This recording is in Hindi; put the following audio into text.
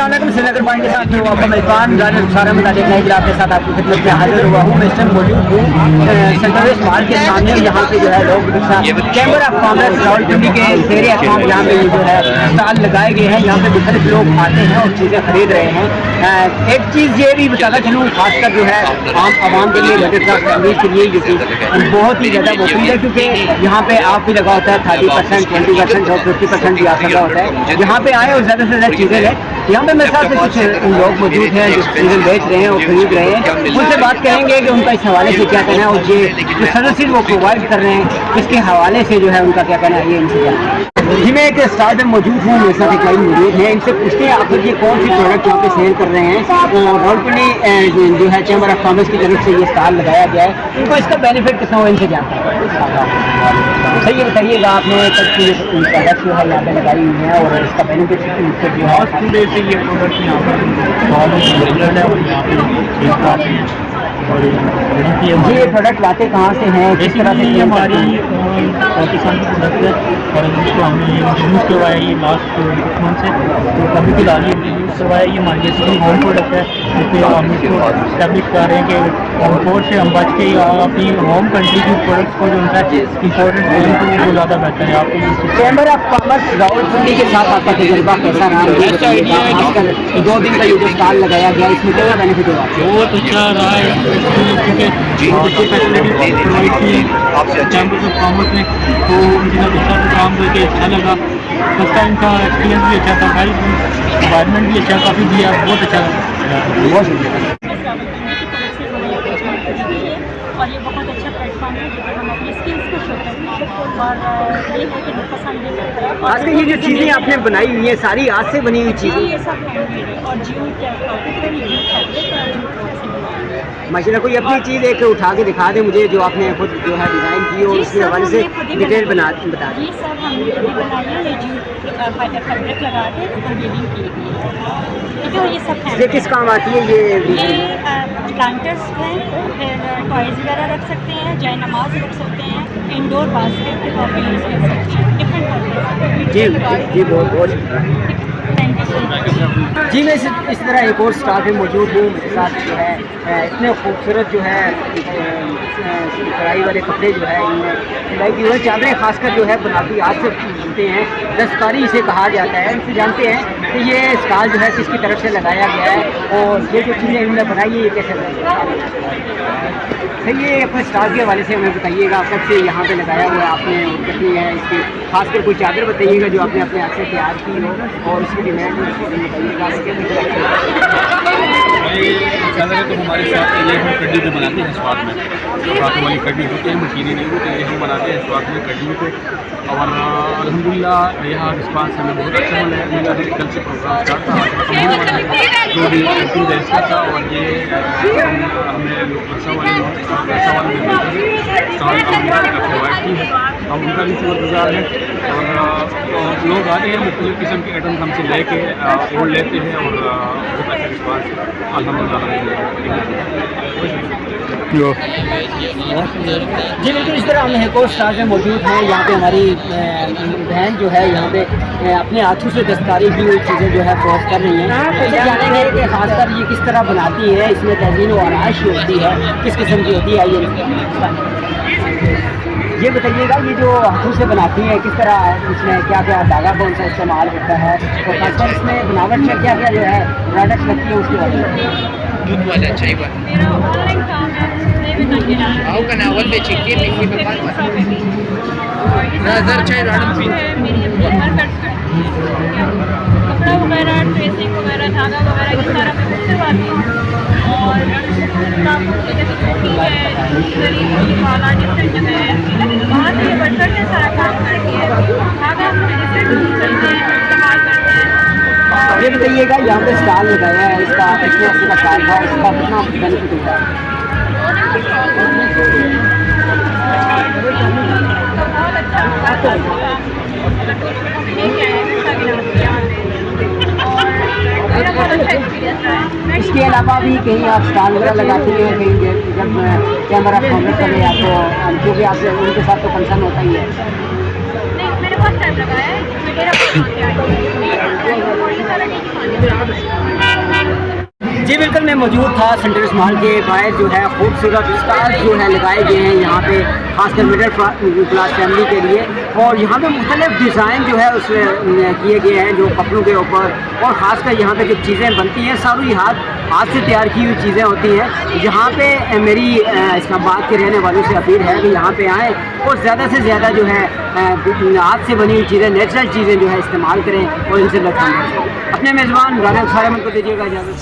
अस्सलाम वालेकुम। श्रीनगर पॉइंट के साथ मैं आपका मेज़बान सारा मुताबिक नए गिलाफ के साथ आपकी खिदमत में हाजिर हुआ हूँ। मैं इस टाइम मौजूद हूँ सेंट्रल वेस्ट मार्ट के सामने। यहाँ पे जो है लोग चैम्बर ऑफ कॉमर्स रावलपिंडी के शेर अहकाम यहाँ पे जो है स्टॉल लगाए गए हैं। यहाँ पे मुख्तलिफ लोग आते हैं और चीज़ें खरीद रहे हैं। एक चीज़ ये भी बताना चलूँ, खासकर जो है आम आवाम के लिए, मिडिल क्लास फैमिलीज के लिए ये चीज़ बहुत ही ज़्यादा मुफीद है, क्योंकि यहाँ पे आप भी लगा होता है 30%, 20% और 50% भी आ सकता होता है। यहाँ पे आए और ज़्यादा से ज़्यादा चीज़ें लें। यहाँ पे मेरे साथ से कुछ लोग मौजूद हैं जो चीज़ें बेच रहे हैं और खरीद रहे हैं। उनसे बात करेंगे कि उनका इस हवाले से क्या कहना है और ये जो सर्विसेज वो प्रोवाइड कर रहे हैं इसके हवाले से जो है उनका क्या कहना है, ये इनसे जानते हैं। जी, मैं एक स्टॉल में मौजूद हूँ, मेरे साथ एक लाइन मौजूद है। इनसे पूछते हैं आखिर ये कौन सी प्रोडक्ट यहाँ पे सेल कर रहे हैं। रावलपिंडी जो है चैम्बर ऑफ कॉमर्स की तरफ से ये स्टॉल लगाया गया है, इनको इसका बेनिफिट कितना हो इनसे जानते हैं। सही ये बताइएगा, आपने कब की प्रोडक्ट जो है यहाँ पे लगाई हुई है और इसका बेनिफिट जो है ये प्रोडक्ट यहाँ पर बहुत है और यहाँ पे और जी, ये प्रोडक्ट लाते कहाँ से हैं, किस तरह से? ये हमारी पाकिस्तान की प्रोडक्ट है और इसको हमने यूज़ करवाया ये लास्ट 6 मंथ से। तो कभी फिलहाल ये यूज़ करवाया। ये हमारी बेसिकली होम प्रोडक्ट है, जिससे हम इसको स्टैब्लिश कर रहे हैं कि इम्पोर्ट से हम बच के अपनी होम कंट्री की प्रोडक्ट्स को जो उनका इम्पोर्टेंट है वो ज़्यादा बेहतर है। आपको चैम्बर ऑफ कॉमर्स रावलपिंडी के साथ आपका तजुर्बा कैसा रहा? 2 दिन का ये जो स्टॉल लगाया गया, इसमें क्या बेनिफिट होगा? बहुत अच्छा रहा है, क्योंकि बहुत अच्छी फैसिलिटी प्रोवाइड की है चैम्बर ऑफ कॉमर्स ने। तो उनके साथ अच्छा काम करके अच्छा लगा। फर्स्ट टाइम का एक्सपीरियंस भी अच्छा था, भाई इन्वायरमेंट भी अच्छा काफ़ी दिया, बहुत अच्छा लगा। और ये बहुत अच्छा प्लेटफॉर्म है जिससे हम अपनी स्किल्स को शो करते हैं और ये है कि जो पसंद है। आज ये जो चीज़ें आपने बनाई हुई हैं सारी आज से बनी हुई चीज़ें? ये सब हैंडमेड है और जूट माशाल्लाह। कोई अपनी चीज़ एक उठा के दिखा दे मुझे जो आपने खुद जो है डिज़ाइन की और उसके हवाले से डिटेल बता दें। ये सब हमने खुद बनाई है, ये जूट फैब्रिक लगा के वीविंग की गई है। तो ये सब ये किस काम आती है? ये प्लांटर्स हैं, फिर टॉयज़ वगैरह रख सकते हैं, जय नमाज रख सकते हैं, इंडोर बास्केट और भी यूज़ कर सकते हैं, डिफरेंट। जी बहुत बहुत जी। मैं इस तरह एक और स्टॉल पे मौजूद हूँ। मेरे साथ जो है इतने खूबसूरत जो है कढ़ाई वाले कपड़े जो है इनमें सिलाई की हुई चादरें खासकर जो है बनाती हाथ से बनते हैं, दस्तकारी इसे कहा जाता है। इनसे जानते हैं कि ये स्टॉल जो है किसकी तरफ से लगाया गया है और ये जो चीज़ें इन्होंने बनाई है ये कैसे बनाई। सही है, अपने स्टॉल के हवाले से हमें बताइएगा, कब से यहाँ पे लगाया हुआ है आपने और कितनी है इसकी, खासकर कोई चादर बताइएगा जो आपने अपने हाथ से तैयार की हो और उसकी डिमांड बताइएगा। चादरें तो हमारे साथ ये हम कड्डी पे बनाते हैं स्वाद में, जो हाथों वाली कड्डी होती है, मशीनी नहीं होती, ये हम बनाते हैं स्वाद में कड्डी पे। और अल्हम्दुलिल्लाह यहाँ रिस्पांस हमें बहुत अच्छा मिला है। कल से प्रोग्राम स्टार्ट था, 2 दिन का था और ये हमें वर्षा वाले प्रोवाइड की है, हम उनका भी शुक्रगुजार हैं। और लोग आते हैं मुख्तलिफ़ किस्म के आइटम हमसे लेके और लेते हैं और बहुत अच्छा रिस्पांस अल्हम्दुलिल्लाह। जी बिल्कुल, इस तरह हम एक और स्टॉल में मौजूद हैं। यहाँ पे हमारी बहन जो है यहाँ पे अपने हाथों से दस्तकारी की हुई चीज़ें जो है फरोख्त कर रही हैं। इसे जानेंगे कि खासकर ये किस तरह बनाती है, इसमें तज़ीन और आराइश होती है, किस किस्म की होती है। ये बताइएगा, ये जो हाथों से बनाती है किस तरह, इसमें क्या क्या धागा कौन सा इस्तेमाल होता है और खासकर इसमें बनावट में क्या क्या जो है प्रोडक्ट लगती है उसके बारे में। दूध वाला चाय वाला आओ का नावल में चिक्की लिखी पे नजर चाय राडम पी कपड़ा वगैरह, ट्रेसिंग वगैरह, धागा वगैरह की सारा मैं करवाती हूँ और वाला डिफरेंट जगह वहाँ से वर्कर ने सारा काम करके धागा हम डिफरेंट करते हैं, इस्तेमाल करते हैं। ये बताइएगा, यहाँ पे स्टॉल लगाया है, इसका कितने हफ्ते का स्टॉल था, इसका कितना बेनिफिट होता है? बहुत अच्छा। इसके अलावा भी कहीं आप स्टॉल वगैरह लगाती हैं, कहीं जब कैमरा ऑफ कॉमर्स चले आपको, क्योंकि आपसे उनके साथ तो फंक्शन होता ही है। नहीं, मेरे फर्स्ट टाइम लगाया है, मेरा और ये सारा नहीं खाने। जी बिल्कुल, मैं मौजूद था सेंट्रल मॉल के बाहर जो है खूबसूरत स्टार जो है लगाए गए हैं यहाँ पे, खासकर मिडिल क्लास फैमिली के लिए। और यहाँ पे मुख्तलिफ डिज़ाइन जो है उसमें किए गए हैं जो कपड़ों के ऊपर, और ख़ासकर यहाँ पे जो चीज़ें बनती हैं सारी हाथ से तैयार की हुई चीज़ें होती हैं। यहाँ पे मेरी इस्लामाबाद के रहने वालों से अपील है कि यहाँ पे आएँ और ज़्यादा से ज़्यादा जो है हाथ से बनी हुई चीज़ें, नेचुरल चीज़ें जो है इस्तेमाल करें और इनसे लुत्फ़ उठाएं। अपने मेज़बान राना सारे को दीजिएगा इजाज़त।